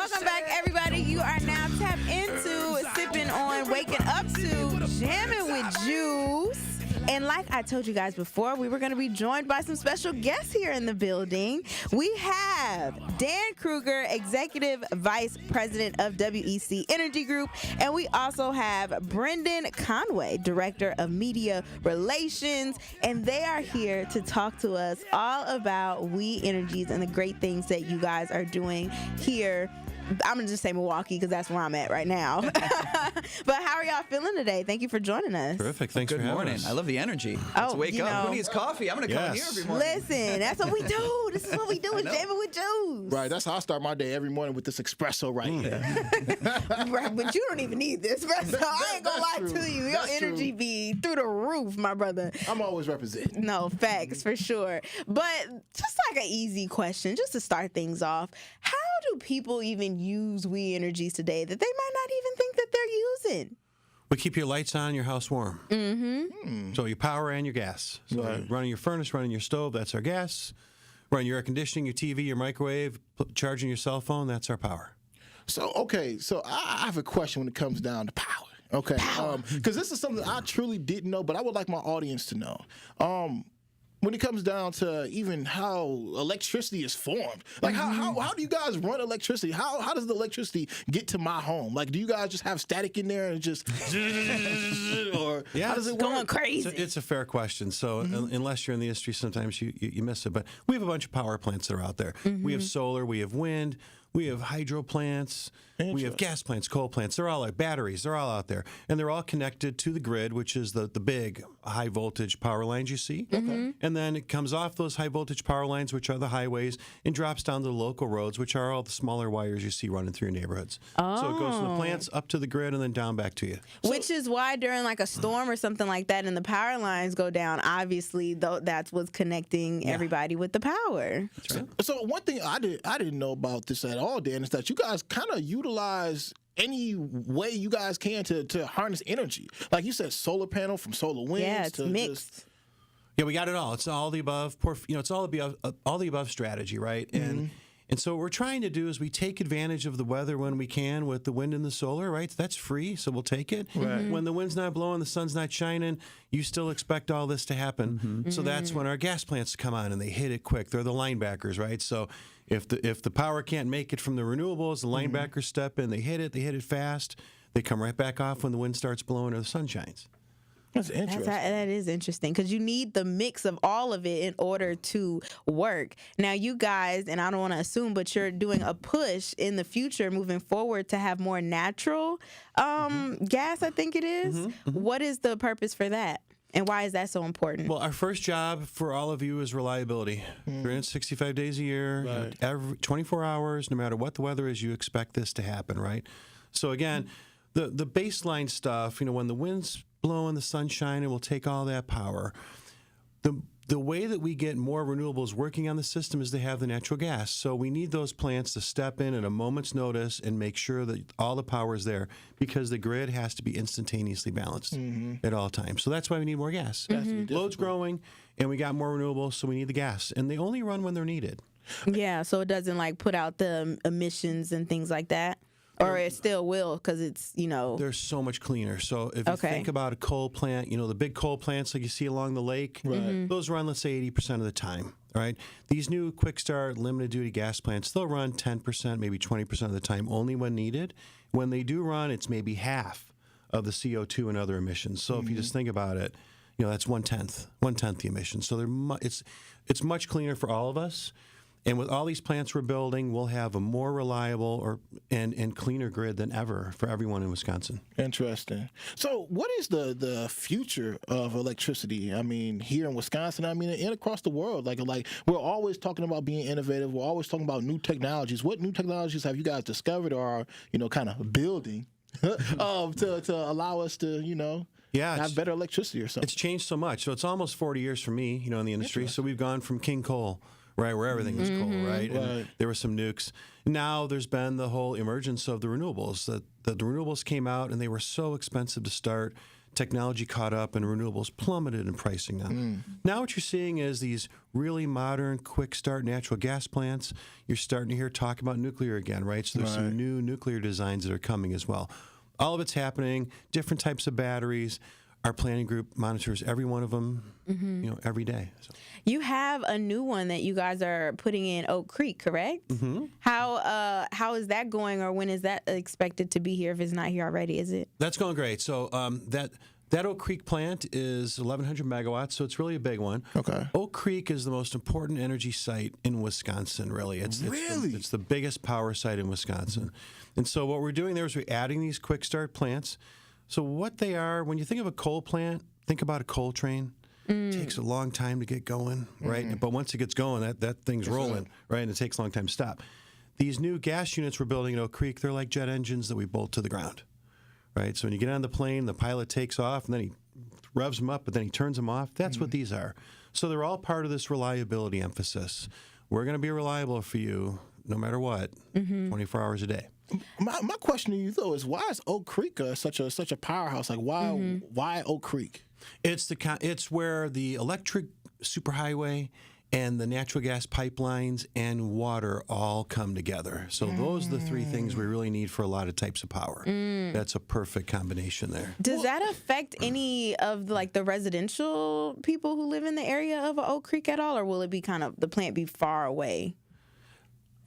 Welcome back, everybody. You are now tapped into sipping on waking up to Jammin with Juice. And like I told you guys before, we were going to be joined by some special guests here in the building. We have Dan Kruger, Executive Vice President of WEC Energy Group. And we also have Brendan Conway, Director of Media Relations. And they are here to talk to us all about We Energies and the great things that you guys are doing here. I'm going to just say Milwaukee because that's where I'm at right now. But how are y'all feeling today? Thank you for joining us. Terrific. Thanks for having us. I love the energy. Let's wake up. Who needs coffee? I'm going to come here every morning. Listen, that's what we do. This is what we do. It's Jammin with Juice. Right. That's how I start my day every morning with this espresso right here. Right, but you don't even need this espresso. I ain't going to lie to you. Your energy be through the roof, my brother. I'm always representing. No, facts, for sure. But just like an easy question, just to start things off, how do people even use We Energies today that they might not even think that they're using? We keep your lights on, your house warm. Mm-hmm. So your power and your gas. So Right. running your furnace, running your stove, that's our gas. Running your air conditioning, your TV, your microwave, charging your cell phone, that's our power. So, okay. So I have a question when it comes down to power. Okay. Because this is something I truly didn't know, but I would like my audience to know. When it comes down to even how electricity is formed, like how do you guys run electricity? How does the electricity get to my home? Like, do you guys just have static in there and just, or how does it work? Going crazy. It's a fair question. So unless you're in the industry, sometimes you miss it. But we have a bunch of power plants that are out there. We have solar, we have wind, we have hydro plants, we have gas plants, coal plants. They're all like batteries. They're all out there. And they're all connected to the grid, which is the big high voltage power lines you see. And then it comes off those high voltage power lines, which are the highways, and drops down to the local roads, which are all the smaller wires you see running through your neighborhoods. So it goes from the plants up to the grid and then down back to you. Which is why during like a storm or something like that and the power lines go down, obviously that's what's connecting everybody with the power. That's right. So one thing I didn't know about this at all, Dan, is that you guys kind of utilize any way you guys can to harness energy. Like you said, solar panel from solar winds. Yeah, it's to mixed. Yeah, we got it all. It's all the above. It's all the above strategy, right? And so what we're trying to do is we take advantage of the weather when we can with the wind and the solar, right? That's free, so we'll take it. Right. When the wind's not blowing, the sun's not shining, you still expect all this to happen. So that's when our gas plants come on and they hit it quick. They're the linebackers, right? So if the power can't make it from the renewables, the linebackers step in, they hit it fast. They come right back off when the wind starts blowing or the sun shines. That's interesting. That is interesting because you need the mix of all of it in order to work. Now, you guys, and I don't want to assume, but you're doing a push in the future moving forward to have more natural gas, I think it is. What is the purpose for that? And why is that so important? Well, our first job for all of you is reliability. 365 days a year, every 24 hours, no matter what the weather is, you expect this to happen, right? So again, the baseline stuff, when the wind's blowing, the sun shining, we'll take all that power. The way that we get more renewables working on the system is they have the natural gas. So we need those plants to step in at a moment's notice and make sure that all the power is there because the grid has to be instantaneously balanced at all times. So that's why we need more gas. Load's growing, and we got more renewables, so we need the gas. And they only run when they're needed. Yeah, so it doesn't like put out the emissions and things like that? Or it still will because it's, They're so much cleaner. So if you think about a coal plant, the big coal plants like you see along the lake, those run, let's say, 80% of the time, right? These new quick start limited duty gas plants, they'll run 10%, maybe 20% of the time, only when needed. When they do run, it's maybe half of the CO2 and other emissions. So if you just think about it, that's one-tenth the emissions. So it's much cleaner for all of us. And with all these plants we're building, we'll have a more reliable and cleaner grid than ever for everyone in Wisconsin. Interesting. So what is the future of electricity? I mean, here in Wisconsin, and across the world, like we're always talking about being innovative. We're always talking about new technologies. What new technologies have you guys discovered or are, kind of building to allow us to, have better electricity or something? It's changed so much. So it's almost 40 years for me, in the industry. So we've gone from king coal, right, where everything was coal, right? And there were some nukes. Now there's been the whole emergence of the renewables. The renewables came out, and they were so expensive to start. technology caught up and renewables plummeted in pricing now. Now what you're seeing is these really modern, quick start natural gas plants. You're starting to hear talk about nuclear again, right? So there's some new nuclear designs that are coming as well. All of it's happening, different types of batteries. Our planning group monitors every one of them, every day. So. You have a new one that you guys are putting in Oak Creek, correct? How is that going, or when is that expected to be here? If it's not here already, is it? That's going great. So that Oak Creek plant is 1,100 megawatts, so it's really a big one. Okay. Oak Creek is the most important energy site in Wisconsin, really. It's the biggest power site in Wisconsin. And so what we're doing there is we're adding these quick start plants. So what they are, when you think of a coal plant, think about a coal train. It takes a long time to get going, right? But once it gets going, that thing's rolling, right? And it takes a long time to stop. These new gas units we're building at Oak Creek, they're like jet engines that we bolt to the ground, right? So when you get on the plane, the pilot takes off, and then he revs them up, but then he turns them off. That's what these are. So they're all part of this reliability emphasis. We're going to be reliable for you no matter what, 24 hours a day. My question to you though is, why is Oak Creek such a powerhouse? Like why Oak Creek? It's where the electric superhighway and the natural gas pipelines and water all come together. So those are the three things we really need for a lot of types of power. That's a perfect combination there. Does that affect any of the residential people who live in the area of Oak Creek at all, or will it be the plant be far away?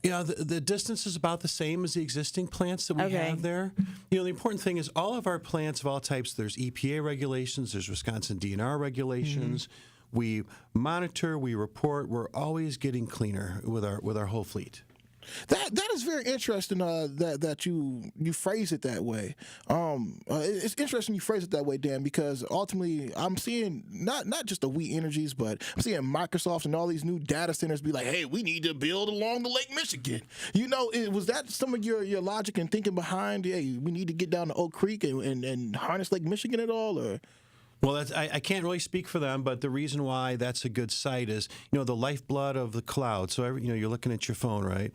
Yeah, the distance is about the same as the existing plants that we have there. The important thing is all of our plants of all types, there's EPA regulations, there's Wisconsin DNR regulations. We monitor, we report, we're always getting cleaner with our whole fleet. That is very interesting. That you phrase it that way. It's interesting you phrase it that way, Dan, because ultimately I'm seeing not just the We Energies, but I'm seeing Microsoft and all these new data centers be like, "Hey, we need to build along the Lake Michigan." Was that some of your logic and thinking behind? Hey, we need to get down to Oak Creek and harness Lake Michigan at all, or? Well, I can't really speak for them, but the reason why that's a good site is, the lifeblood of the cloud. So, you're looking at your phone, right?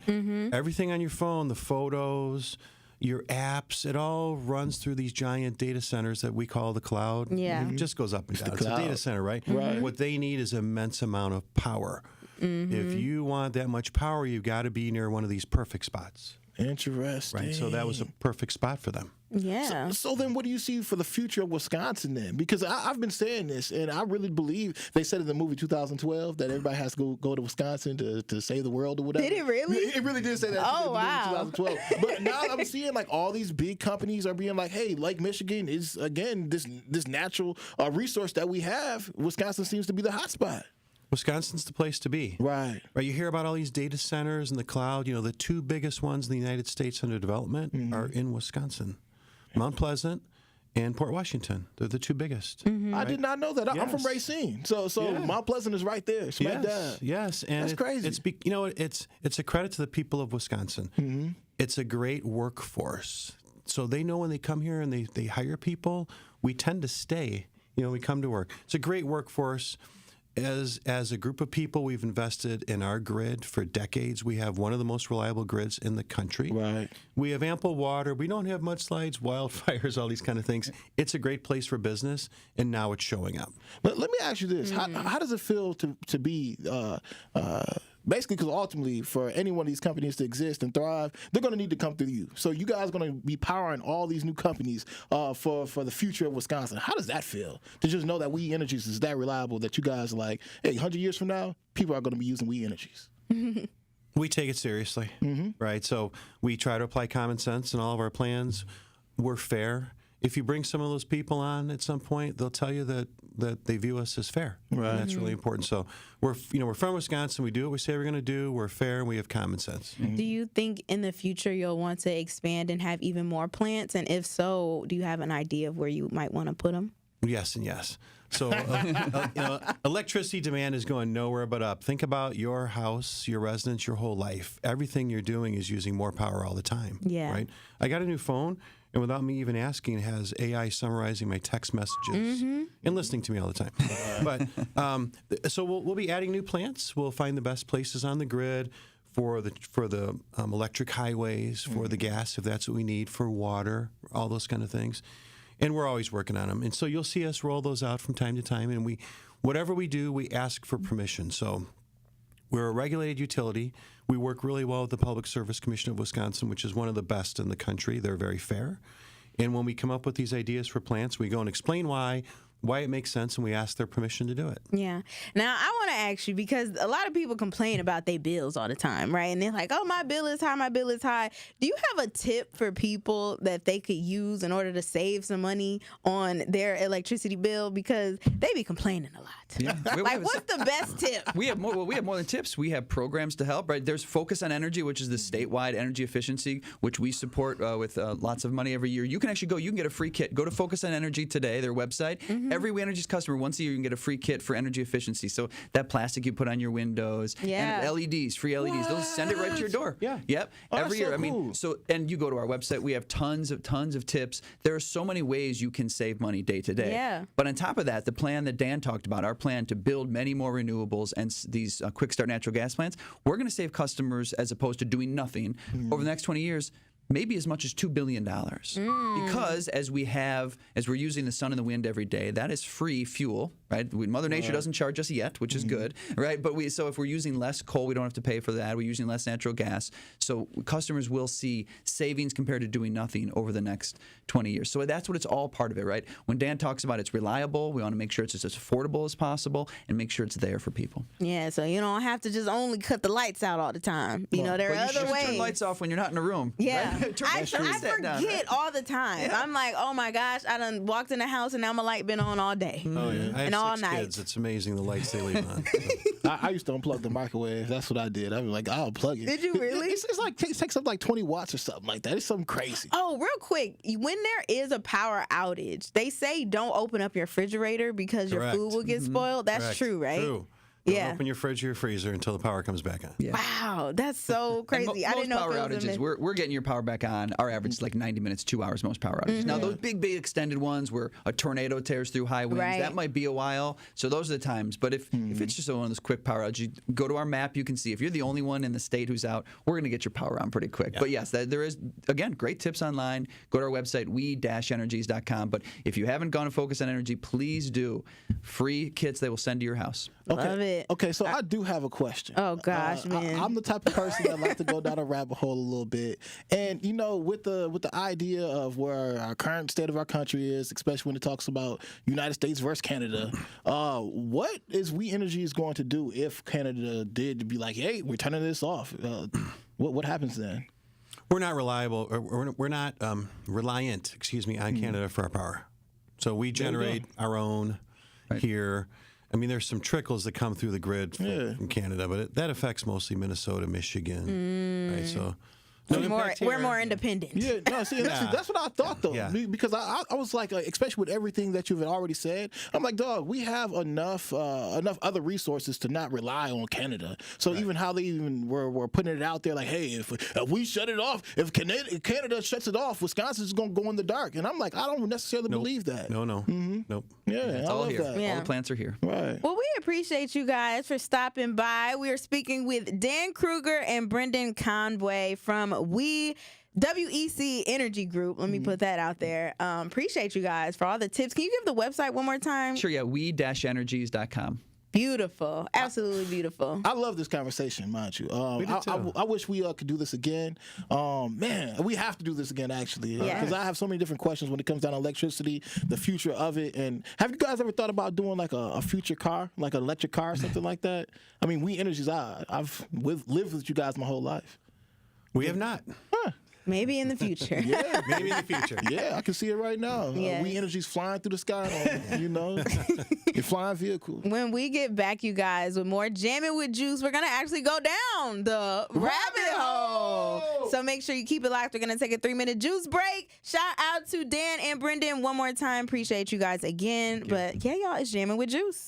Everything on your phone, the photos, your apps, it all runs through these giant data centers that we call the cloud. Yeah. It just goes up and down. It's a data center, right? What they need is immense amount of power. If you want that much power, you've got to be near one of these perfect spots. Interesting. Right, so that was a perfect spot for them. Yeah. So then what do you see for the future of Wisconsin then? Because I've been saying this, and I really believe they said in the movie 2012 that everybody has to go to Wisconsin to save the world or whatever. Did it really? It really did say that in the movie 2012. But now I'm seeing all these big companies are being like, hey, Lake Michigan is, again, this natural resource that we have. Wisconsin seems to be the hot spot. Wisconsin's the place to be. Right. You hear about all these data centers in the cloud. The two biggest ones in the United States under development are in Wisconsin. Mount Pleasant and Port Washington. They're the two biggest. Right? I did not know that. I'm from Racine. So Mount Pleasant is right there. Smack down. Yes. And that's crazy. It's a credit to the people of Wisconsin. It's a great workforce. So they know when they come here and they hire people, we tend to stay. We come to work. It's a great workforce. As a group of people, we've invested in our grid for decades. We have one of the most reliable grids in the country. Right. We have ample water. We don't have mudslides, wildfires, all these kind of things. It's a great place for business, and now it's showing up. Let me ask you this: how does it feel to be basically, because ultimately, for any one of these companies to exist and thrive, they're going to need to come through you. So you guys are going to be powering all these new companies for the future of Wisconsin. How does that feel to just know that We Energies is that reliable that you guys are like, hey, 100 years from now, people are going to be using We Energies? We take it seriously, right? So we try to apply common sense in all of our plans. We're fair. If you bring some of those people on at some point, they'll tell you that they view us as fair. Right. And that's really important. So we're from Wisconsin. We do what we say we're going to do. We're fair, and we have common sense. Do you think in the future you'll want to expand and have even more plants? And if so, do you have an idea of where you might want to put them? Yes and yes. So electricity demand is going nowhere but up. Think about your house, your residence, your whole life. Everything you're doing is using more power all the time. Yeah. Right? I got a new phone. And without me even asking, it has AI summarizing my text messages and listening to me all the time. But so we'll be adding new plants. We'll find the best places on the grid for the electric highways, for the gas, if that's what we need, for water, all those kind of things. and we're always working on them. And so you'll see us roll those out from time to time. And whatever we do, we ask for permission. So we're a regulated utility. We work really well with the Public Service Commission of Wisconsin, which is one of the best in the country. They're very fair. And when we come up with these ideas for plants, we go and explain why it makes sense, and we ask their permission to do it. Yeah. Now, I want to ask you, because a lot of people complain about their bills all the time, right? And they're like, oh, my bill is high, my bill is high. Do you have a tip for people that they could use in order to save some money on their electricity bill? Because they be complaining a lot. Yeah. Like, what's the best tip? We have more than tips. We have programs to help, right? There's Focus on Energy, which is the statewide energy efficiency, which we support with lots of money every year. You can actually you can get a free kit. Go to Focus on Energy today, their website. Every We Energy's customer, once a year, you can get a free kit for energy efficiency. So that plastic you put on your windows, and LEDs, free LEDs, those send it right to your door. Yeah. Yep. Oh, every year. so I mean, cool. and you go to our website, we have tons of tips. There are so many ways you can save money day to day. Yeah. But on top of that, the plan that Dan talked about, our plan to build many more renewables and these quick start natural gas plants, we're going to save customers, as opposed to doing nothing, over the next 20 years, maybe as much as $2 billion. Because as we're using the sun and the wind every day, that is free fuel, right? Mother Nature doesn't charge us yet, which is good, right? But so if we're using less coal, we don't have to pay for that. We're using less natural gas. So customers will see savings compared to doing nothing over the next 20 years. So that's what it's all part of it, right? When Dan talks about it's reliable, we want to make sure it's as affordable as possible and make sure it's there for people. Yeah, so you don't have to just only cut the lights out all the time. You know, there are But you other should ways. turn lights off when you're not in a room. Yeah. Right? Turn I that thermostat down, forget right? all the time. Yeah. I'm like, oh my gosh, I done walked in the house and now my light been on all day. Oh, yeah. I have And all 6 night. kids. It's amazing the lights they leave on. I used to unplug the microwave. That's what I did. I was like, I'll plug it. Did you really? It's like it takes up like 20 watts or something like that. It's something crazy. Oh, real quick, when there is a power outage, they say don't open up your refrigerator because your Correct. food will get spoiled. That's Correct. true, right? True. Don't Yeah. open your fridge or your freezer until the power comes back on. Yeah. Wow, that's so crazy. I didn't know power if it was a outages, myth. we're getting your power back on. Our average is like 90 minutes, 2 hours, most power outages. Now, those big extended ones where a tornado tears through high winds, Right. that might be a while. So those are the times. But if it's just one of those quick power outages, you go to our map, you can see. If you're the only one in the state who's out, we're going to get your power on pretty quick. But yes, there is, again, great tips online. Go to our website, we-energies.com. But if you haven't gone to Focus on Energy, please do. Free kits they will send to your house. Okay. Love it. Okay, so I do have a question. Oh, gosh, man. I'm the type of person that like to go down a rabbit hole a little bit, and you know, with the idea of where our current state of our country is, especially when it talks about United States versus Canada, what is We Energies going to do if Canada did be like, hey, we're turning this off? What happens then? We're not reliable. Or we're not reliant. On Canada for our power. So we generate our own here. I mean, there's some trickles that come through the grid from Canada, but that affects mostly Minnesota, Michigan, right? So We're more independent. Yeah, no, see, that's what I thought though, because I was like, especially with everything that you've already said, I'm like, dog, we have enough other resources to not rely on Canada. So even how they even were putting it out there, like, hey, if we shut it off, if Canada shuts it off, Wisconsin's going to go in the dark, and I'm like, I don't necessarily believe that. Nope. Yeah, It's I all love here. that. Yeah. All the plants are here. Right. Well, we appreciate you guys for stopping by. We are speaking with Dan Kruger and Brendan Conway from WEC Energy Group. Let me put that out there. Appreciate you guys for all the tips. Can you give the website one more time? Sure, yeah, we-energies.com. Beautiful. Absolutely beautiful. I love this conversation, mind you. I wish we could do this again. Man, we have to do this again, actually. Because I have so many different questions when it comes down to electricity, the future of it. And have you guys ever thought about doing like a future car, like an electric car or something like that? I mean, We Energies, I've lived with you guys my whole life. We have not. Maybe in the future. Yeah, Maybe in the future. yeah, I can see it right now. Yes. We Energies flying through the sky, your flying vehicle. When we get back, you guys, with more Jammin' with Juice, we're going to actually go down the rabbit hole. So make sure you keep it locked. We're going to take a 3-minute juice break. Shout out to Dan and Brendan one more time. Appreciate you guys again. But yeah, y'all, it's Jammin' with Juice.